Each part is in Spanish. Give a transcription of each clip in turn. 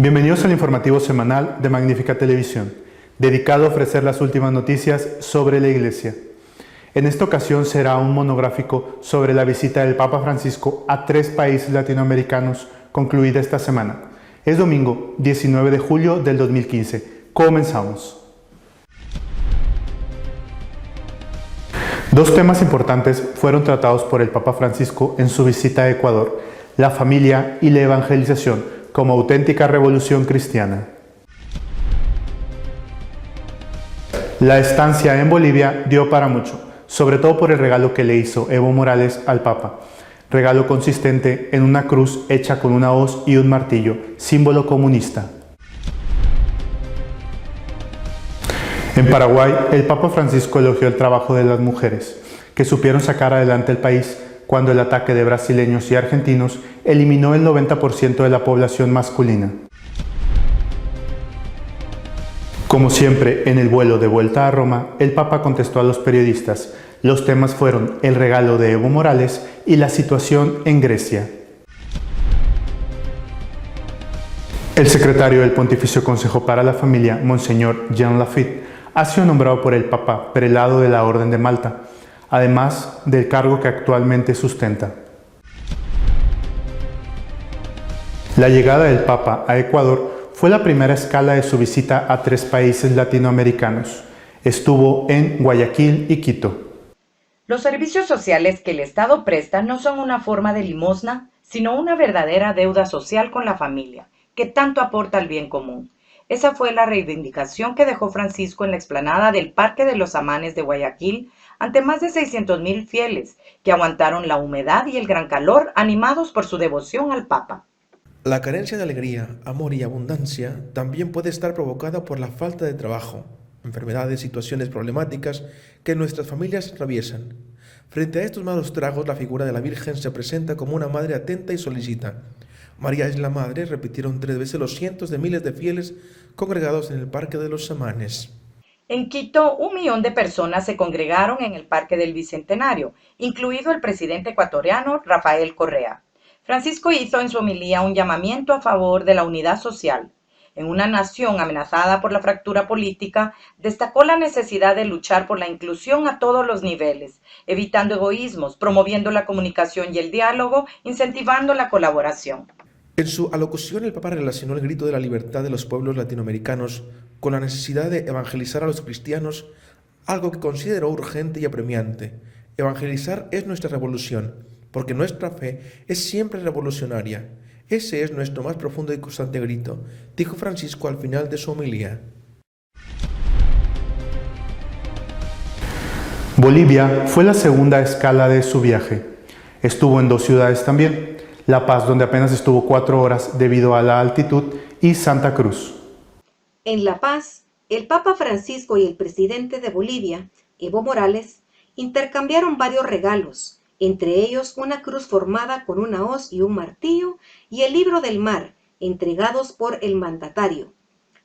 Bienvenidos al informativo semanal de Magnífica Televisión, dedicado a ofrecer las últimas noticias sobre la Iglesia. En esta ocasión será un monográfico sobre la visita del Papa Francisco a 3 países latinoamericanos concluida esta semana. Es domingo 19 de julio del 2015. Comenzamos. Dos temas importantes fueron tratados por el Papa Francisco en su visita a Ecuador: la familia y la evangelización como auténtica revolución cristiana. La estancia en Bolivia dio para mucho, sobre todo por el regalo que le hizo Evo Morales al Papa. Regalo consistente en una cruz hecha con una hoz y un martillo, símbolo comunista. En Paraguay, el Papa Francisco elogió el trabajo de las mujeres, que supieron sacar adelante el país cuando el ataque de brasileños y argentinos eliminó el 90% de la población masculina. Como siempre, en el vuelo de vuelta a Roma, el Papa contestó a los periodistas. Los temas fueron el regalo de Evo Morales y la situación en Grecia. El secretario del Pontificio Consejo para la Familia, Monseñor Jean Lafitte, ha sido nombrado por el Papa prelado de la Orden de Malta, además del cargo que actualmente sustenta. La llegada del Papa a Ecuador fue la primera escala de su visita a 3 países latinoamericanos. Estuvo en Guayaquil y Quito. Los servicios sociales que el Estado presta no son una forma de limosna, sino una verdadera deuda social con la familia, que tanto aporta al bien común. Esa fue la reivindicación que dejó Francisco en la explanada del Parque de los Amanes de Guayaquil ante más de 600,000 fieles que aguantaron la humedad y el gran calor animados por su devoción al Papa. La carencia de alegría, amor y abundancia también puede estar provocada por la falta de trabajo, enfermedades, situaciones problemáticas que nuestras familias atraviesan. Frente a estos malos tragos, la figura de la Virgen se presenta como una madre atenta y solicita. María es la madre, repitieron 3 veces los cientos de miles de fieles congregados en el Parque de los Amanes. En Quito, 1 millón de personas se congregaron en el Parque del Bicentenario, incluido el presidente ecuatoriano Rafael Correa. Francisco hizo en su homilía un llamamiento a favor de la unidad social. En una nación amenazada por la fractura política, destacó la necesidad de luchar por la inclusión a todos los niveles, evitando egoísmos, promoviendo la comunicación y el diálogo, incentivando la colaboración. En su alocución, el Papa relacionó el grito de la libertad de los pueblos latinoamericanos con la necesidad de evangelizar a los cristianos, algo que consideró urgente y apremiante. Evangelizar es nuestra revolución, porque nuestra fe es siempre revolucionaria. Ese es nuestro más profundo y constante grito, dijo Francisco al final de su homilía. Bolivia fue la segunda escala de su viaje. Estuvo en 2 ciudades también: La Paz, donde apenas estuvo 4 horas debido a la altitud, y Santa Cruz. En La Paz, el Papa Francisco y el presidente de Bolivia, Evo Morales, intercambiaron varios regalos, entre ellos una cruz formada con una hoz y un martillo y el libro del mar, entregados por el mandatario.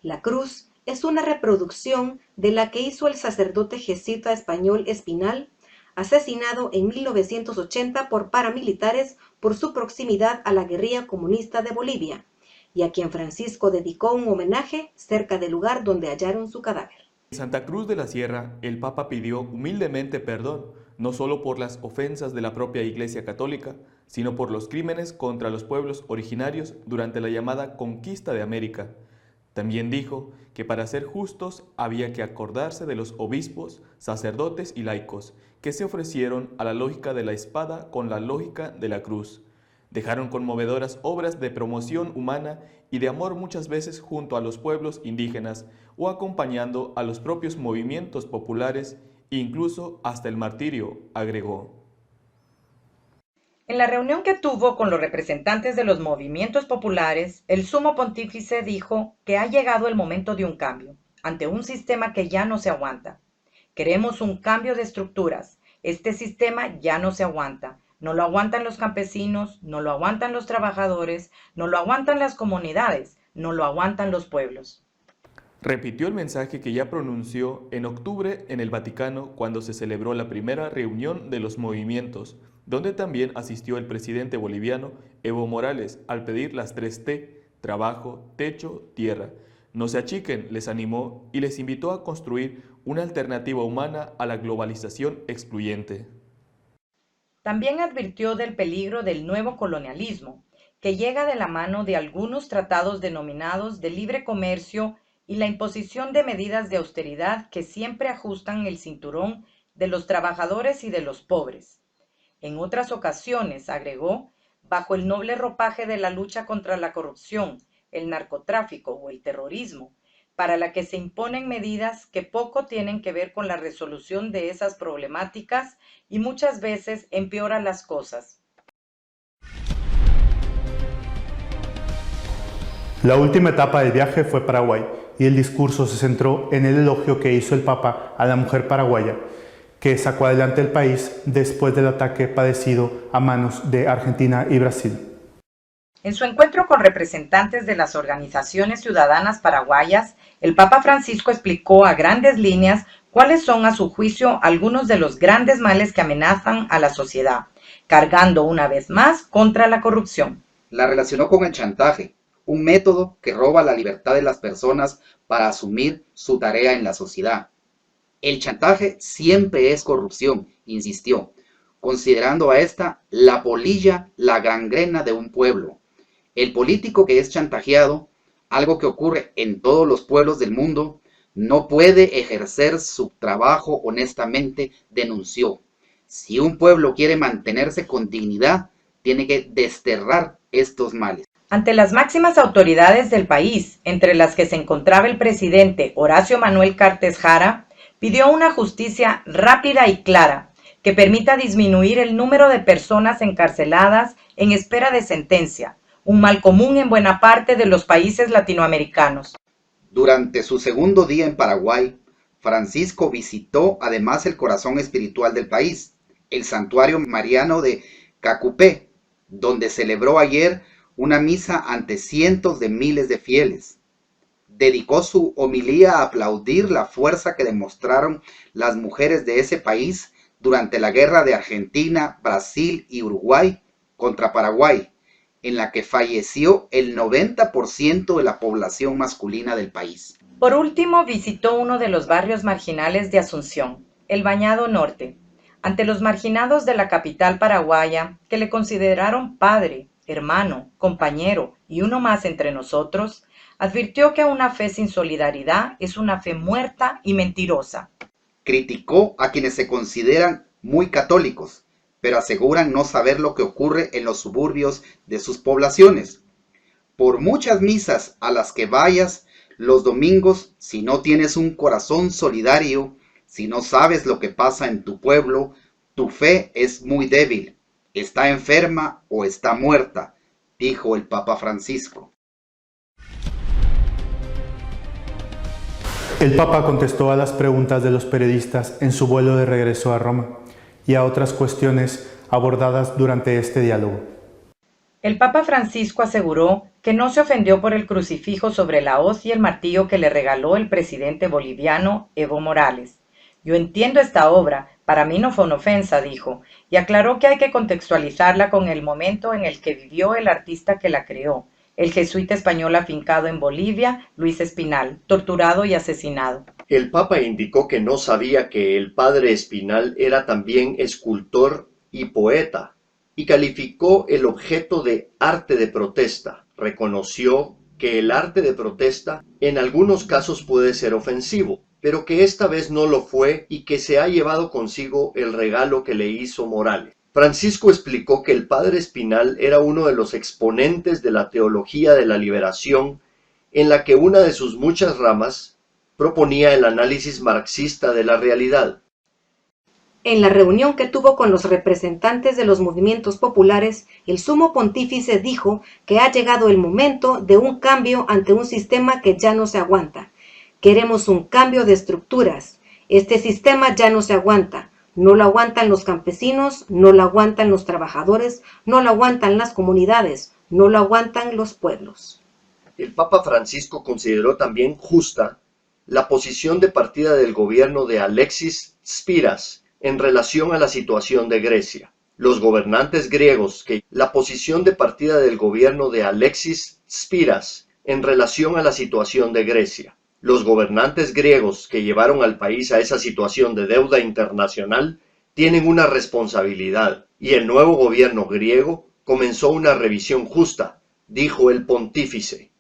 La cruz es una reproducción de la que hizo el sacerdote jesuita español Espinal, asesinado en 1980 por paramilitares por su proximidad a la guerrilla comunista de Bolivia, y a quien Francisco dedicó un homenaje cerca del lugar donde hallaron su cadáver. En Santa Cruz de la Sierra, el Papa pidió humildemente perdón, no solo por las ofensas de la propia Iglesia Católica, sino por los crímenes contra los pueblos originarios durante la llamada Conquista de América. También dijo que para ser justos había que acordarse de los obispos, sacerdotes y laicos, que se ofrecieron a la lógica de la espada con la lógica de la cruz. Dejaron conmovedoras obras de promoción humana y de amor muchas veces junto a los pueblos indígenas o acompañando a los propios movimientos populares, incluso hasta el martirio, agregó. En la reunión que tuvo con los representantes de los movimientos populares, el sumo pontífice dijo que ha llegado el momento de un cambio, ante un sistema que ya no se aguanta. Queremos un cambio de estructuras. Este sistema ya no se aguanta. No lo aguantan los campesinos, no lo aguantan los trabajadores, no lo aguantan las comunidades, no lo aguantan los pueblos. Repitió el mensaje que ya pronunció en octubre en el Vaticano cuando se celebró la primera reunión de los movimientos, donde también asistió el presidente boliviano Evo Morales al pedir las 3T, trabajo, techo, tierra. No se achiquen, les animó y les invitó a construir una alternativa humana a la globalización excluyente. También advirtió del peligro del nuevo colonialismo, que llega de la mano de algunos tratados denominados de libre comercio y la imposición de medidas de austeridad que siempre ajustan el cinturón de los trabajadores y de los pobres. En otras ocasiones, agregó, bajo el noble ropaje de la lucha contra la corrupción, el narcotráfico o el terrorismo, para la que se imponen medidas que poco tienen que ver con la resolución de esas problemáticas y muchas veces empeoran las cosas. La última etapa del viaje fue Paraguay y el discurso se centró en el elogio que hizo el Papa a la mujer paraguaya, que sacó adelante el país después del ataque padecido a manos de Argentina y Brasil. En su encuentro con representantes de las organizaciones ciudadanas paraguayas, el Papa Francisco explicó a grandes líneas cuáles son, a su juicio, algunos de los grandes males que amenazan a la sociedad, cargando una vez más contra la corrupción. La relacionó con el chantaje, un método que roba la libertad de las personas para asumir su tarea en la sociedad. El chantaje siempre es corrupción, insistió, considerando a esta la polilla, la gangrena de un pueblo. El político que es chantajeado, algo que ocurre en todos los pueblos del mundo, no puede ejercer su trabajo honestamente, denunció. Si un pueblo quiere mantenerse con dignidad, tiene que desterrar estos males. Ante las máximas autoridades del país, entre las que se encontraba el presidente Horacio Manuel Cartes Jara, pidió una justicia rápida y clara que permita disminuir el número de personas encarceladas en espera de sentencia, un mal común en buena parte de los países latinoamericanos. Durante su segundo día en Paraguay, Francisco visitó además el corazón espiritual del país, el santuario mariano de Cacupé, donde celebró ayer una misa ante cientos de miles de fieles. Dedicó su homilía a aplaudir la fuerza que demostraron las mujeres de ese país durante la guerra de Argentina, Brasil y Uruguay contra Paraguay, en la que falleció el 90% de la población masculina del país. Por último, visitó uno de los barrios marginales de Asunción, el Bañado Norte, ante los marginados de la capital paraguaya que le consideraron padre, hermano, compañero y uno más entre nosotros, advirtió que una fe sin solidaridad es una fe muerta y mentirosa. Criticó a quienes se consideran muy católicos, pero aseguran no saber lo que ocurre en los suburbios de sus poblaciones. Por muchas misas a las que vayas los domingos, si no tienes un corazón solidario, si no sabes lo que pasa en tu pueblo, tu fe es muy débil, está enferma o está muerta, dijo el Papa Francisco. El Papa contestó a las preguntas de los periodistas en su vuelo de regreso a Roma y a otras cuestiones abordadas durante este diálogo. El Papa Francisco aseguró que no se ofendió por el crucifijo sobre la hoz y el martillo que le regaló el presidente boliviano Evo Morales. Yo entiendo esta obra, para mí no fue una ofensa, dijo, y aclaró que hay que contextualizarla con el momento en el que vivió el artista que la creó, el jesuita español afincado en Bolivia, Luis Espinal, torturado y asesinado. El Papa indicó que no sabía que el padre Espinal era también escultor y poeta, y calificó el objeto de arte de protesta. Reconoció que el arte de protesta en algunos casos puede ser ofensivo, pero que esta vez no lo fue y que se ha llevado consigo el regalo que le hizo Morales. Francisco explicó que el padre Espinal era uno de los exponentes de la teología de la liberación, en la que una de sus muchas ramas proponía el análisis marxista de la realidad. En la reunión que tuvo con los representantes de los movimientos populares, el sumo pontífice dijo que ha llegado el momento de un cambio ante un sistema que ya no se aguanta. Queremos un cambio de estructuras. Este sistema ya no se aguanta. No lo aguantan los campesinos, no lo aguantan los trabajadores, no lo aguantan las comunidades, no lo aguantan los pueblos. El Papa Francisco consideró también justa la posición de partida del gobierno de Alexis Tsipras en relación a la situación de Grecia. Los gobernantes griegos que la posición de partida del gobierno de Alexis Spiras en relación a la situación de Grecia. Los gobernantes griegos que llevaron al país a esa situación de deuda internacional tienen una responsabilidad y el nuevo gobierno griego comenzó una revisión justa, dijo el pontífice.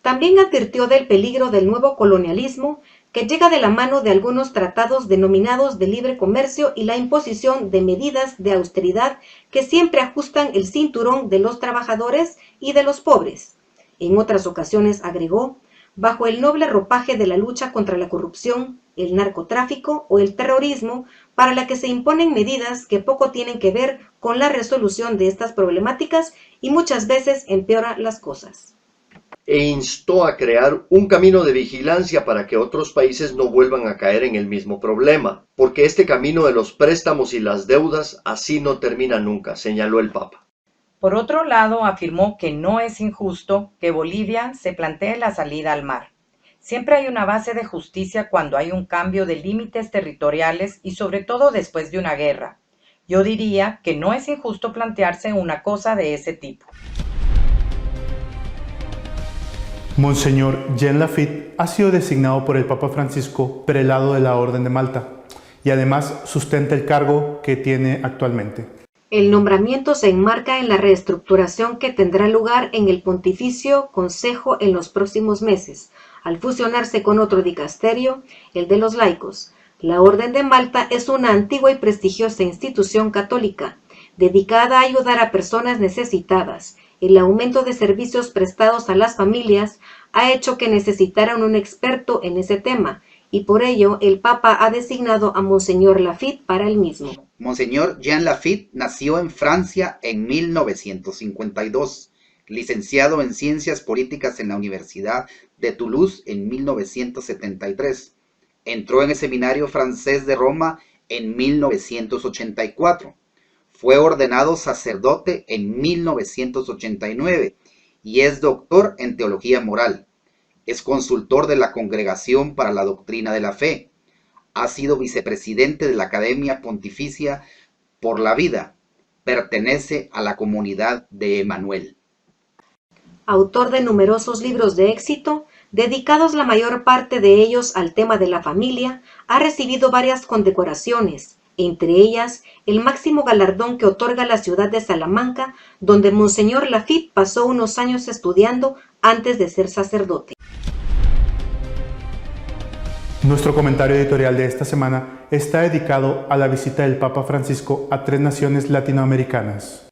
También advirtió del peligro del nuevo colonialismo que llega de la mano de algunos tratados denominados de libre comercio y la imposición de medidas de austeridad que siempre ajustan el cinturón de los trabajadores y de los pobres. En otras ocasiones agregó, bajo el noble ropaje de la lucha contra la corrupción, el narcotráfico o el terrorismo, para la que se imponen medidas que poco tienen que ver con la resolución de estas problemáticas y muchas veces empeora las cosas. E instó a crear un camino de vigilancia para que otros países no vuelvan a caer en el mismo problema, porque este camino de los préstamos y las deudas así no termina nunca, señaló el Papa. Por otro lado, afirmó que no es injusto que Bolivia se plantee la salida al mar. Siempre hay una base de justicia cuando hay un cambio de límites territoriales y sobre todo después de una guerra. Yo diría que no es injusto plantearse una cosa de ese tipo. Monseñor Jean Lafitte ha sido designado por el Papa Francisco prelado de la Orden de Malta y además sustenta el cargo que tiene actualmente. El nombramiento se enmarca en la reestructuración que tendrá lugar en el Pontificio Consejo en los próximos meses, al fusionarse con otro dicasterio, el de los laicos. La Orden de Malta es una antigua y prestigiosa institución católica, dedicada a ayudar a personas necesitadas. El aumento de servicios prestados a las familias ha hecho que necesitaran un experto en ese tema, y por ello el Papa ha designado a Monseñor Lafitte para el mismo. Monseñor Jean Lafitte nació en Francia en 1952, licenciado en Ciencias Políticas en la Universidad de Toulouse en 1973. Entró en el Seminario Francés de Roma en 1984. Fue ordenado sacerdote en 1989 y es doctor en Teología Moral. Es consultor de la Congregación para la Doctrina de la Fe. Ha sido vicepresidente de la Academia Pontificia por la Vida. Pertenece a la comunidad de Emmanuel. Autor de numerosos libros de éxito, dedicados la mayor parte de ellos al tema de la familia, ha recibido varias condecoraciones, entre ellas el máximo galardón que otorga la ciudad de Salamanca, donde Monseñor Lafitte pasó unos años estudiando antes de ser sacerdote. Nuestro comentario editorial de esta semana está dedicado a la visita del Papa Francisco a 3 naciones latinoamericanas.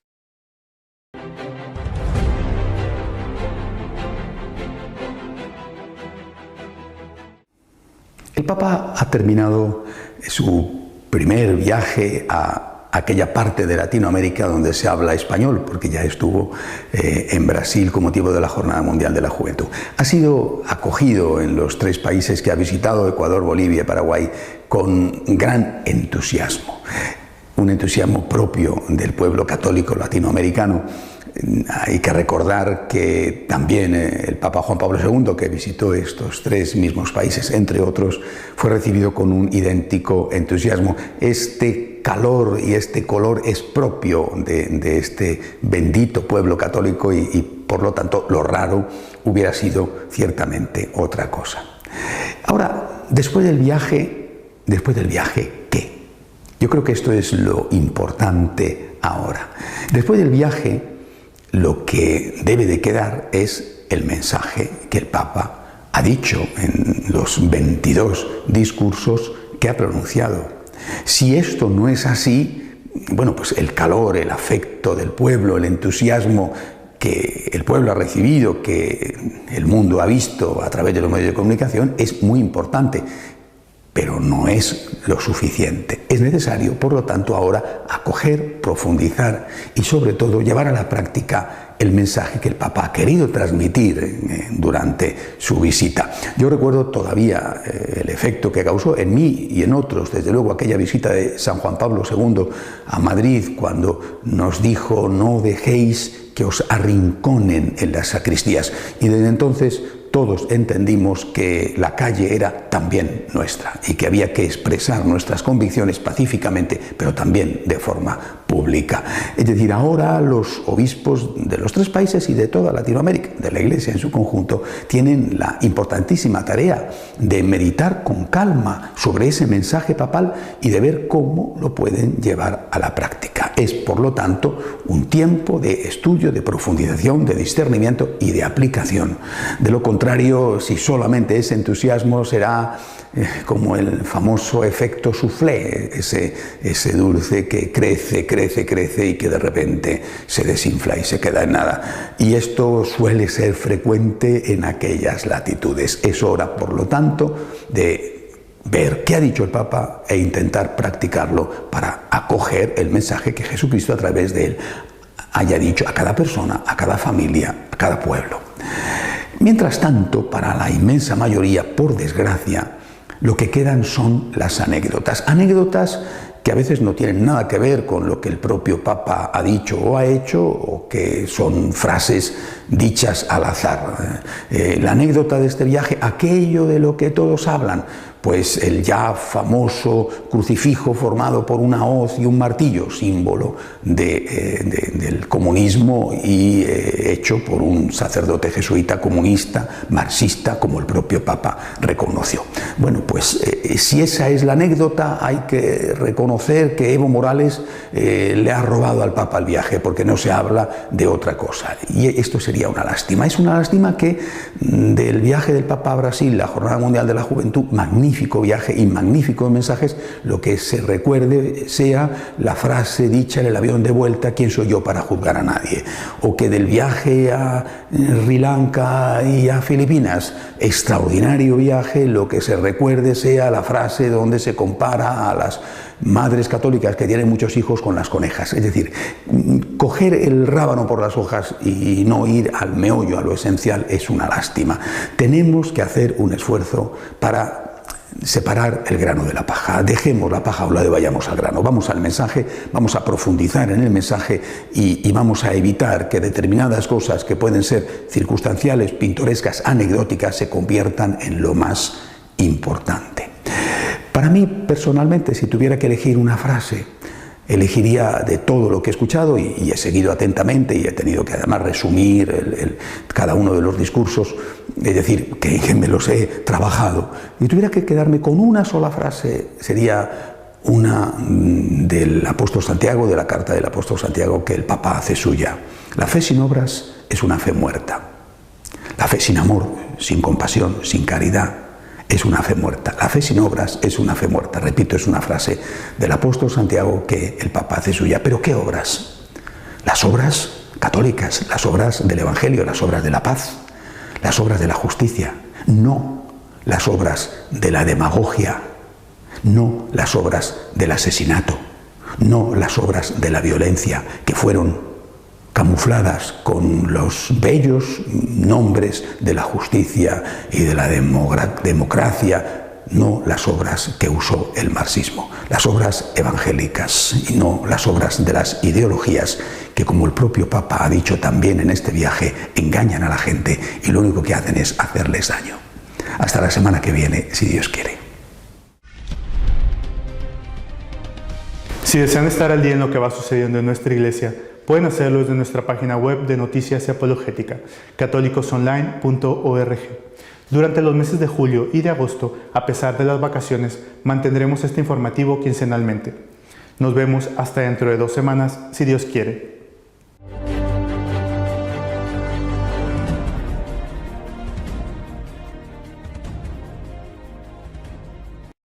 El Papa ha terminado su primer viaje a aquella parte de Latinoamérica donde se habla español, porque ya estuvo en Brasil con motivo de la Jornada Mundial de la Juventud. Ha sido acogido en los 3 países que ha visitado, Ecuador, Bolivia y Paraguay, con gran entusiasmo. Un entusiasmo propio del pueblo católico latinoamericano. Hay que recordar que también el Papa Juan Pablo II, que visitó estos 3 mismos países, entre otros, fue recibido con un idéntico entusiasmo. Este calor y este color es propio de este bendito pueblo católico y por lo tanto lo raro hubiera sido ciertamente otra cosa. Ahora, después del viaje, ¿qué? Yo creo que esto es lo importante ahora. Después del viaje, lo que debe de quedar es el mensaje que el Papa ha dicho en los 22 discursos que ha pronunciado. Si esto no es así, bueno, pues el calor, el afecto del pueblo, el entusiasmo que el pueblo ha recibido, que el mundo ha visto a través de los medios de comunicación, es muy importante, pero no es lo suficiente. Es necesario, por lo tanto, ahora acoger, profundizar y sobre todo llevar a la práctica el mensaje que el Papa ha querido transmitir durante su visita. Yo recuerdo todavía el efecto que causó en mí y en otros, desde luego aquella visita de San Juan Pablo II a Madrid, cuando nos dijo: no dejéis que os arrinconen en las sacristías. Y desde entonces todos entendimos que la calle era también nuestra y que había que expresar nuestras convicciones pacíficamente, pero también de forma pública. Es decir, ahora los obispos de los 3 países y de toda Latinoamérica, de la Iglesia en su conjunto, tienen la importantísima tarea de meditar con calma sobre ese mensaje papal y de ver cómo lo pueden llevar a la práctica. Es, por lo tanto, un tiempo de estudio, de profundización, de discernimiento y de aplicación. De lo contrario, si solamente ese entusiasmo, será como el famoso efecto soufflé, ese dulce que crece y que de repente se desinfla y se queda en nada. Y esto suele ser frecuente en aquellas latitudes. Es hora, por lo tanto, de ver qué ha dicho el Papa e intentar practicarlo para acoger el mensaje que Jesucristo a través de él haya dicho a cada persona, a cada familia, a cada pueblo. Mientras tanto, para la inmensa mayoría, por desgracia, lo que quedan son las anécdotas. Anécdotas que a veces no tienen nada que ver con lo que el propio Papa ha dicho o ha hecho, o que son frases dichas al azar. La anécdota de este viaje, aquello de lo que todos hablan, pues el ya famoso crucifijo formado por una hoz y un martillo, símbolo del comunismo y hecho por un sacerdote jesuita comunista, marxista, como el propio Papa reconoció. Bueno, pues si esa es la anécdota, hay que reconocer que Evo Morales le ha robado al Papa el viaje, porque no se habla de otra cosa. Y esto sería una lástima. Es una lástima que del viaje del Papa a Brasil, la Jornada Mundial de la Juventud, magnífico viaje y magníficos mensajes, lo que se recuerde sea la frase dicha en el avión de vuelta: ¿quién soy yo para juzgar a nadie? O que del viaje a Sri Lanka y a Filipinas, extraordinario viaje, lo que se recuerde sea la frase donde se compara a las madres católicas que tienen muchos hijos con las conejas. Es decir, coger el rábano por las hojas y no ir al meollo, a lo esencial, es una lástima. Tenemos que hacer un esfuerzo para separar el grano de la paja. Dejemos la paja a un lado y vayamos al grano. Vamos al mensaje, vamos a profundizar en el mensaje y vamos a evitar que determinadas cosas que pueden ser circunstanciales, pintorescas, anecdóticas, se conviertan en lo más importante. Para mí, personalmente, si tuviera que elegir una frase, elegiría de todo lo que he escuchado y he seguido atentamente y he tenido que además resumir cada uno de los discursos, es decir, que me los he trabajado. Y tuviera que quedarme con una sola frase, sería una del apóstol Santiago, de la carta del apóstol Santiago, que el Papa hace suya. La fe sin obras es una fe muerta. La fe sin amor, sin compasión, sin caridad, es una fe muerta. La fe sin obras es una fe muerta. Repito, es una frase del apóstol Santiago que el Papa hace suya. ¿Pero qué obras? Las obras católicas, las obras del Evangelio, las obras de la paz, las obras de la justicia, no las obras de la demagogia, no las obras del asesinato, no las obras de la violencia, que fueron camufladas con los bellos nombres de la justicia y de la democracia, no las obras que usó el marxismo, las obras evangélicas y no las obras de las ideologías que, como el propio Papa ha dicho también en este viaje, engañan a la gente y lo único que hacen es hacerles daño. Hasta la semana que viene, si Dios quiere. Si desean estar al día en lo que va sucediendo en nuestra iglesia, pueden hacerlo desde nuestra página web de Noticias y Apologética, católicosonline.org. Durante los meses de julio y de agosto, a pesar de las vacaciones, mantendremos este informativo quincenalmente. Nos vemos hasta dentro de 2 semanas, si Dios quiere.